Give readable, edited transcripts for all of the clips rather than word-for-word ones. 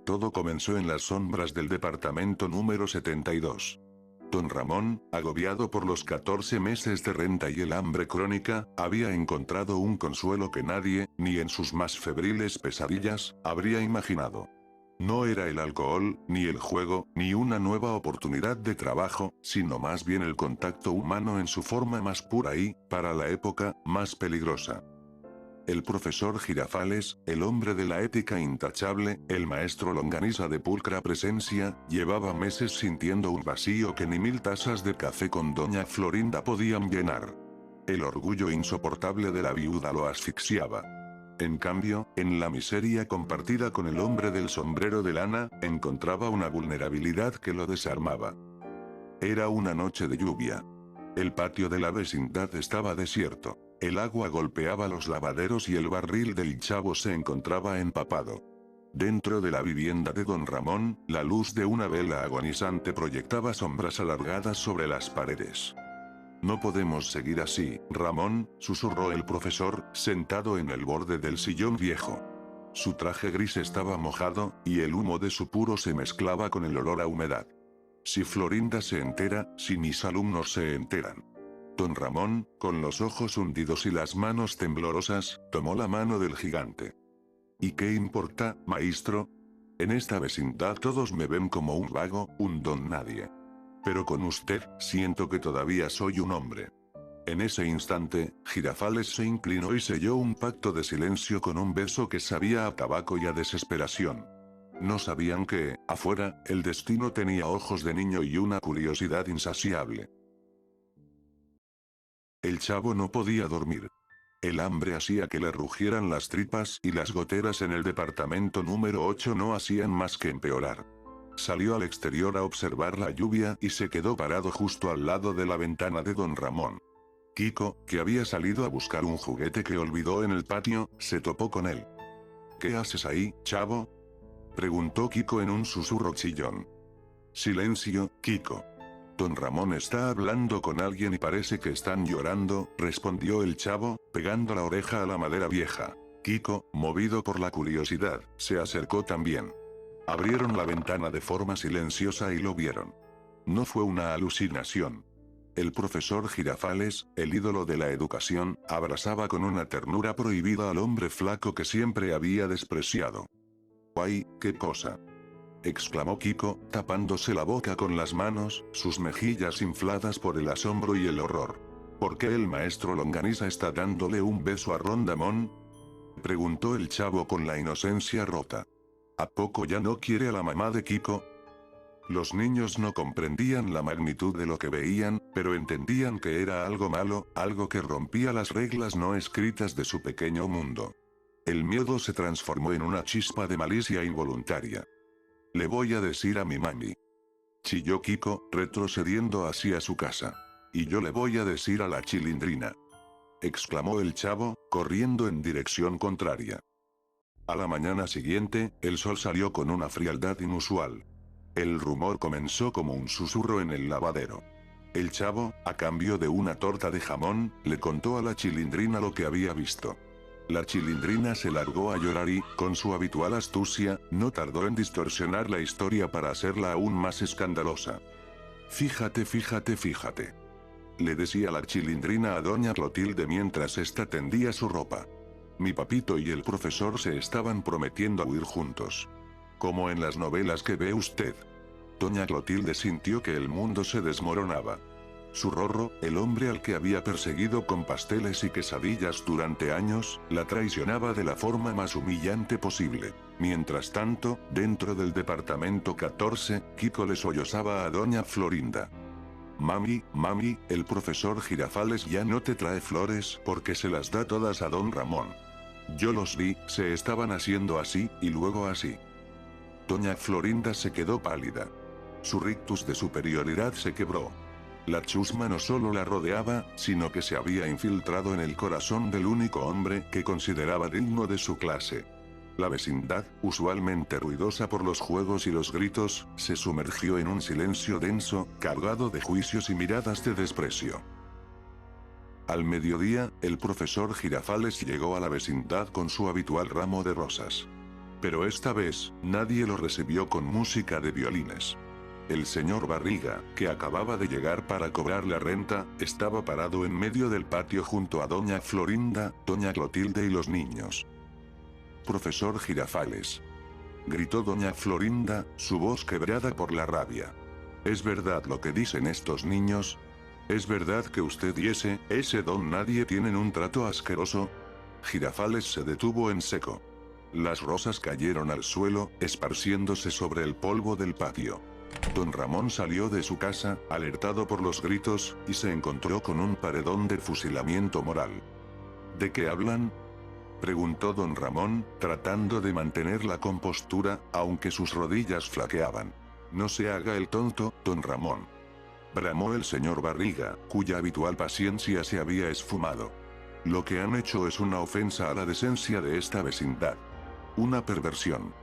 todo comenzó en las sombras del departamento número 72. Don Ramón, agobiado por los 14 meses de renta y el hambre crónica, había encontrado un consuelo que nadie, ni en sus más febriles pesadillas, habría imaginado. No era el alcohol, ni el juego, ni una nueva oportunidad de trabajo, sino más bien el contacto humano en su forma más pura y, para la época, más peligrosa. El profesor Girafales, el hombre de la ética intachable, el maestro longaniza de pulcra presencia, llevaba meses sintiendo un vacío que ni 1000 tazas de café con doña Florinda podían llenar. El orgullo insoportable de la viuda lo asfixiaba. En cambio, en la miseria compartida con el hombre del sombrero de lana, encontraba una vulnerabilidad que lo desarmaba. Era una noche de lluvia. El patio de la vecindad estaba desierto. El agua golpeaba los lavaderos y el barril del Chavo se encontraba empapado. Dentro de la vivienda de don Ramón, la luz de una vela agonizante proyectaba sombras alargadas sobre las paredes. No podemos seguir así, Ramón, susurró el profesor, sentado en el borde del sillón viejo. Su traje gris estaba mojado, y el humo de su puro se mezclaba con el olor a humedad. Si Florinda se entera, si mis alumnos se enteran. Don Ramón, con los ojos hundidos y las manos temblorosas, tomó la mano del gigante. ¿Y qué importa, maestro? En esta vecindad todos me ven como un vago, un don nadie. Pero con usted, siento que todavía soy un hombre. En ese instante, Girafales se inclinó y selló un pacto de silencio con un beso que sabía a tabaco y a desesperación. No sabían que, afuera, el destino tenía ojos de niño y una curiosidad insaciable. El Chavo no podía dormir. El hambre hacía que le rugieran las tripas y las goteras en el departamento número 8 no hacían más que empeorar. Salió al exterior a observar la lluvia y se quedó parado justo al lado de la ventana de don Ramón. Kiko, que había salido a buscar un juguete que olvidó en el patio, se topó con él. ¿Qué haces ahí, Chavo?, preguntó Kiko en un susurro chillón. Silencio, Kiko. Don Ramón está hablando con alguien y parece que están llorando, respondió el Chavo, pegando la oreja a la madera vieja. Kiko, movido por la curiosidad, se acercó también. Abrieron la ventana de forma silenciosa y lo vieron. No fue una alucinación. El profesor Girafales, el ídolo de la educación, abrazaba con una ternura prohibida al hombre flaco que siempre había despreciado. ¡Ay, qué cosa!, exclamó Kiko, tapándose la boca con las manos, sus mejillas infladas por el asombro y el horror. ¿Por qué el maestro longaniza está dándole un beso a Rondamón?, preguntó el Chavo con la inocencia rota. ¿A poco ya no quiere a la mamá de Kiko? Los niños no comprendían la magnitud de lo que veían, pero entendían que era algo malo, algo que rompía las reglas no escritas de su pequeño mundo. El miedo se transformó en una chispa de malicia involuntaria. Le voy a decir a mi mami, chilló Kiko, retrocediendo hacia su casa. Y yo le voy a decir a la Chilindrina, exclamó el Chavo, corriendo en dirección contraria. A la mañana siguiente, el sol salió con una frialdad inusual. El rumor comenzó como un susurro en el lavadero. El Chavo, a cambio de una torta de jamón, le contó a la Chilindrina lo que había visto. La Chilindrina se largó a llorar y, con su habitual astucia, no tardó en distorsionar la historia para hacerla aún más escandalosa. Fíjate, le decía la Chilindrina a doña Clotilde mientras ésta tendía su ropa. Mi papito y el profesor se estaban prometiendo huir juntos. Como en las novelas que ve usted. Doña Clotilde sintió que el mundo se desmoronaba. Su Rorro, el hombre al que había perseguido con pasteles y quesadillas durante años, la traicionaba de la forma más humillante posible. Mientras tanto, dentro del departamento 14, Kiko le sollozaba a doña Florinda. Mami, el profesor Girafales ya no te trae flores porque se las da todas a don Ramón. Yo los vi, se estaban haciendo así, y luego así. Doña Florinda se quedó pálida. Su rictus de superioridad se quebró. La chusma no solo la rodeaba, sino que se había infiltrado en el corazón del único hombre que consideraba digno de su clase. La vecindad, usualmente ruidosa por los juegos y los gritos, se sumergió en un silencio denso, cargado de juicios y miradas de desprecio. Al mediodía, el profesor Girafales llegó a la vecindad con su habitual ramo de rosas. Pero esta vez, nadie lo recibió con música de violines. El señor Barriga, que acababa de llegar para cobrar la renta, estaba parado en medio del patio junto a doña Florinda, doña Clotilde y los niños. «Profesor Girafales», gritó doña Florinda, su voz quebrada por la rabia. «¿Es verdad lo que dicen estos niños? ¿Es verdad que usted y ese don nadie tienen un trato asqueroso?» Girafales se detuvo en seco. Las rosas cayeron al suelo, esparciéndose sobre el polvo del patio. Don Ramón salió de su casa, alertado por los gritos, y se encontró con un paredón de fusilamiento moral. ¿De qué hablan?, preguntó don Ramón, tratando de mantener la compostura, aunque sus rodillas flaqueaban. «No se haga el tonto, don Ramón», bramó el señor Barriga, cuya habitual paciencia se había esfumado. «Lo que han hecho es una ofensa a la decencia de esta vecindad. Una perversión».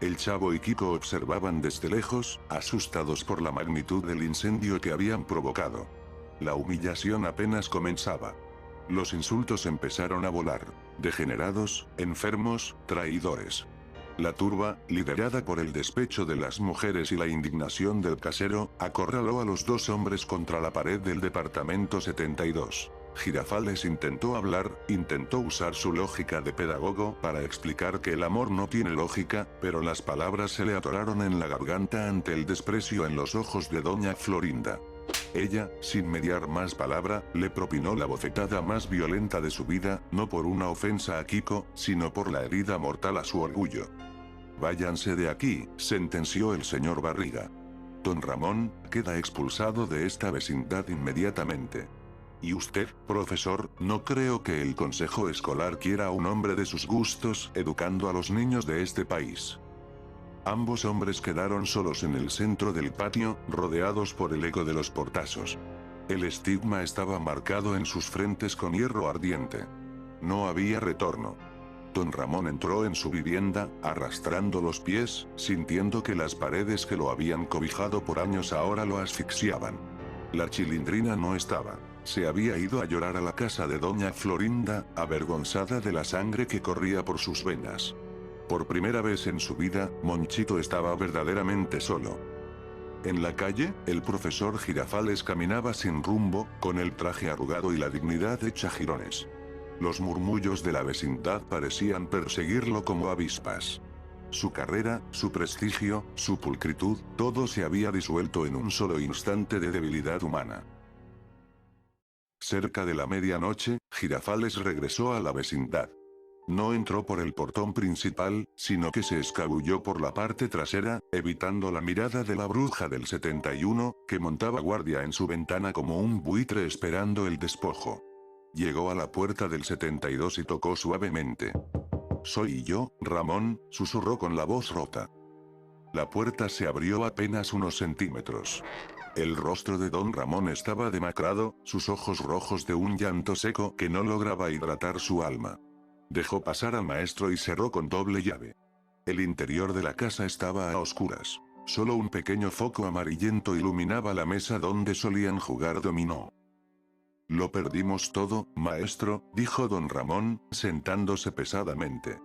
El Chavo y Kiko observaban desde lejos, asustados por la magnitud del incendio que habían provocado. La humillación apenas comenzaba. Los insultos empezaron a volar. Degenerados, enfermos, traidores. La turba, liderada por el despecho de las mujeres y la indignación del casero, acorraló a los dos hombres contra la pared del departamento 72. Girafales intentó hablar, intentó usar su lógica de pedagogo para explicar que el amor no tiene lógica, pero las palabras se le atoraron en la garganta ante el desprecio en los ojos de doña Florinda. Ella, sin mediar más palabra, le propinó la bofetada más violenta de su vida, no por una ofensa a Kiko, sino por la herida mortal a su orgullo. «Váyanse de aquí», sentenció el señor Barriga. «Don Ramón, queda expulsado de esta vecindad inmediatamente. Y usted, profesor, no creo que el consejo escolar quiera a un hombre de sus gustos educando a los niños de este país». Ambos hombres quedaron solos en el centro del patio, rodeados por el eco de los portazos. El estigma estaba marcado en sus frentes con hierro ardiente. No había retorno. Don Ramón entró en su vivienda, arrastrando los pies, sintiendo que las paredes que lo habían cobijado por años ahora lo asfixiaban. La Chilindrina no estaba. Se había ido a llorar a la casa de doña Florinda, avergonzada de la sangre que corría por sus venas. Por primera vez en su vida, Monchito estaba verdaderamente solo. En la calle, el profesor Girafales caminaba sin rumbo, con el traje arrugado y la dignidad hecha jirones. Los murmullos de la vecindad parecían perseguirlo como avispas. Su carrera, su prestigio, su pulcritud, todo se había disuelto en un solo instante de debilidad humana. Cerca de la medianoche, Girafales regresó a la vecindad. No entró por el portón principal, sino que se escabulló por la parte trasera, evitando la mirada de la bruja del 71, que montaba guardia en su ventana como un buitre esperando el despojo. Llegó a la puerta del 72 y tocó suavemente. «Soy yo, Ramón», susurró con la voz rota. La puerta se abrió apenas unos centímetros. El rostro de don Ramón estaba demacrado, sus ojos rojos de un llanto seco que no lograba hidratar su alma. Dejó pasar al maestro y cerró con doble llave. El interior de la casa estaba a oscuras. Solo un pequeño foco amarillento iluminaba la mesa donde solían jugar dominó. «Lo perdimos todo, maestro», dijo don Ramón, sentándose pesadamente.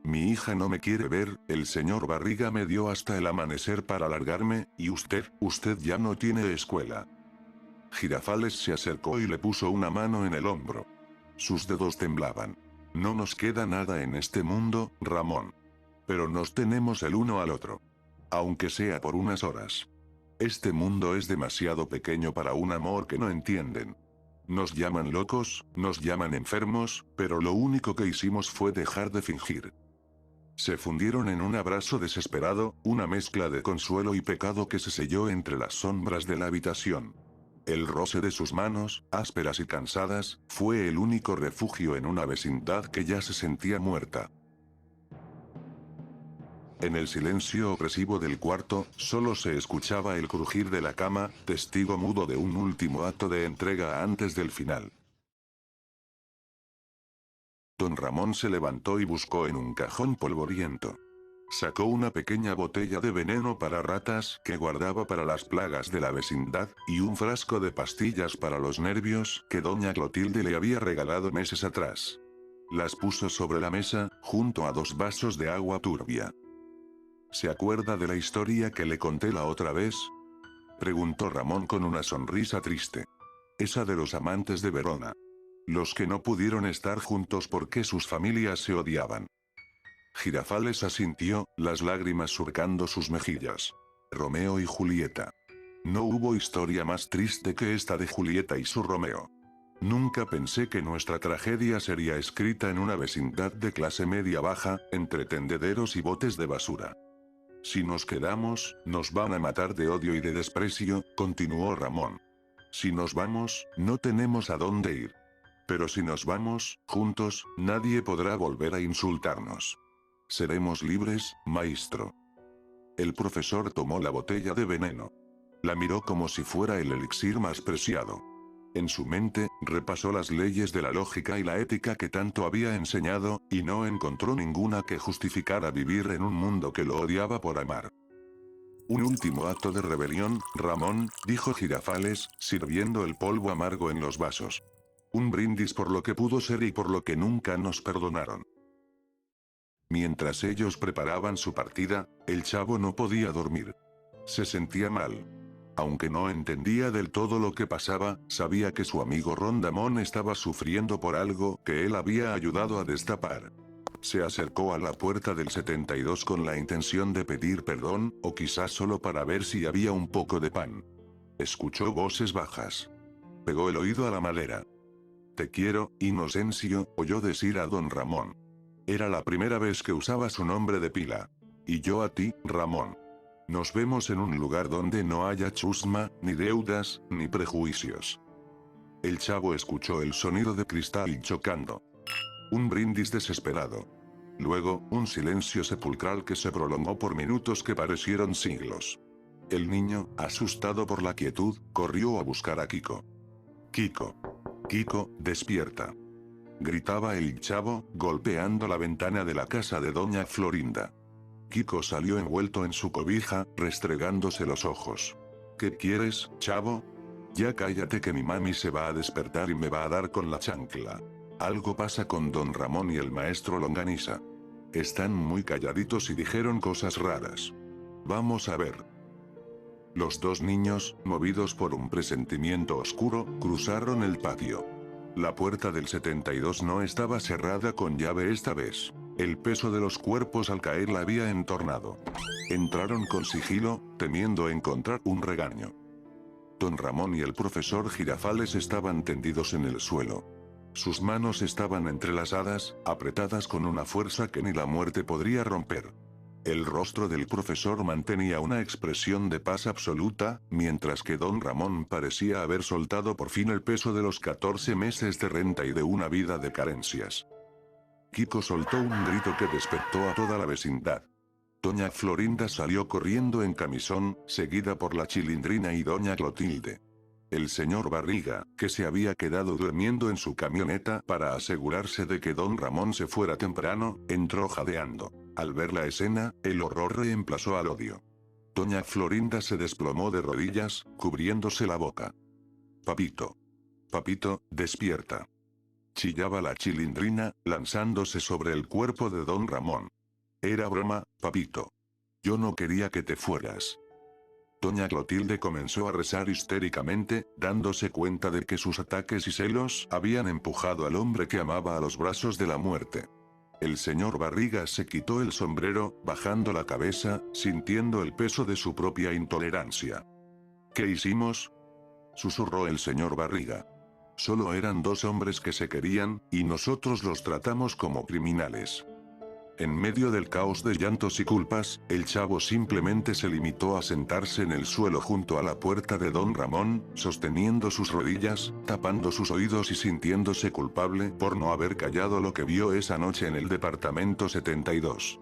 «Mi hija no me quiere ver, el señor Barriga me dio hasta el amanecer para largarme, y usted ya no tiene escuela». Girafales se acercó y le puso una mano en el hombro. Sus dedos temblaban. «No nos queda nada en este mundo, Ramón. Pero nos tenemos el uno al otro. Aunque sea por unas horas. Este mundo es demasiado pequeño para un amor que no entienden. Nos llaman locos, nos llaman enfermos, pero lo único que hicimos fue dejar de fingir». Se fundieron en un abrazo desesperado, una mezcla de consuelo y pecado que se selló entre las sombras de la habitación. El roce de sus manos, ásperas y cansadas, fue el único refugio en una vecindad que ya se sentía muerta. En el silencio opresivo del cuarto, solo se escuchaba el crujir de la cama, testigo mudo de un último acto de entrega antes del final. Don Ramón se levantó y buscó en un cajón polvoriento. Sacó una pequeña botella de veneno para ratas que guardaba para las plagas de la vecindad, y un frasco de pastillas para los nervios que doña Clotilde le había regalado meses atrás. Las puso sobre la mesa, junto a 2 vasos de agua turbia. ¿Se acuerda de la historia que le conté la otra vez? Preguntó Ramón con una sonrisa triste. Esa de los amantes de Verona. Los que no pudieron estar juntos porque sus familias se odiaban. Girafales asintió, las lágrimas surcando sus mejillas. Romeo y Julieta. No hubo historia más triste que esta de Julieta y su Romeo. Nunca pensé que nuestra tragedia sería escrita en una vecindad de clase media baja, entre tendederos y botes de basura. Si nos quedamos, nos van a matar de odio y de desprecio, continuó Ramón. Si nos vamos, no tenemos a dónde ir. Pero si nos vamos, juntos, nadie podrá volver a insultarnos. Seremos libres, maestro. El profesor tomó la botella de veneno. La miró como si fuera el elixir más preciado. En su mente, repasó las leyes de la lógica y la ética que tanto había enseñado, y no encontró ninguna que justificara vivir en un mundo que lo odiaba por amar. Un último acto de rebelión, Ramón, dijo Girafales, sirviendo el polvo amargo en los vasos. Un brindis por lo que pudo ser y por lo que nunca nos perdonaron. Mientras ellos preparaban su partida, el chavo no podía dormir. Se sentía mal. Aunque no entendía del todo lo que pasaba, sabía que su amigo Rondamón estaba sufriendo por algo que él había ayudado a destapar. Se acercó a la puerta del 72 con la intención de pedir perdón, o quizás solo para ver si había un poco de pan. Escuchó voces bajas. Pegó el oído a la madera. «Te quiero, Inocencio», oyó decir a don Ramón. Era la primera vez que usaba su nombre de pila. «Y yo a ti, Ramón. Nos vemos en un lugar donde no haya chusma, ni deudas, ni prejuicios». El chavo escuchó el sonido de cristal chocando. Un brindis desesperado. Luego, un silencio sepulcral que se prolongó por minutos que parecieron siglos. El niño, asustado por la quietud, corrió a buscar a Kiko. «Kiko. Kiko, despierta», gritaba el chavo, golpeando la ventana de la casa de doña Florinda. Kiko salió envuelto en su cobija, restregándose los ojos. «¿Qué quieres, chavo? Ya cállate que mi mami se va a despertar y me va a dar con la chancla. Algo pasa con don Ramón y el maestro Longaniza. Están muy calladitos y dijeron cosas raras. Vamos a ver». Los dos niños, movidos por un presentimiento oscuro, cruzaron el patio. La puerta del 72 no estaba cerrada con llave esta vez. El peso de los cuerpos al caer la había entornado. Entraron con sigilo, temiendo encontrar un regaño. Don Ramón y el profesor Girafales estaban tendidos en el suelo. Sus manos estaban entrelazadas, apretadas con una fuerza que ni la muerte podría romper. El rostro del profesor mantenía una expresión de paz absoluta, mientras que don Ramón parecía haber soltado por fin el peso de los 14 meses de renta y de una vida de carencias. Kiko soltó un grito que despertó a toda la vecindad. Doña Florinda salió corriendo en camisón, seguida por la Chilindrina y doña Clotilde. El señor Barriga, que se había quedado durmiendo en su camioneta para asegurarse de que don Ramón se fuera temprano, entró jadeando. Al ver la escena, el horror reemplazó al odio. Doña Florinda se desplomó de rodillas, cubriéndose la boca. «Papito. Papito, despierta», chillaba la Chilindrina, lanzándose sobre el cuerpo de don Ramón. «Era broma, papito. Yo no quería que te fueras». Doña Clotilde comenzó a rezar histéricamente, dándose cuenta de que sus ataques y celos habían empujado al hombre que amaba a los brazos de la muerte. El señor Barriga se quitó el sombrero, bajando la cabeza, sintiendo el peso de su propia intolerancia. «¿Qué hicimos?», susurró el señor Barriga. «Solo eran 2 hombres que se querían, y nosotros los tratamos como criminales». En medio del caos de llantos y culpas, el chavo simplemente se limitó a sentarse en el suelo junto a la puerta de don Ramón, sosteniendo sus rodillas, tapando sus oídos y sintiéndose culpable por no haber callado lo que vio esa noche en el departamento 72.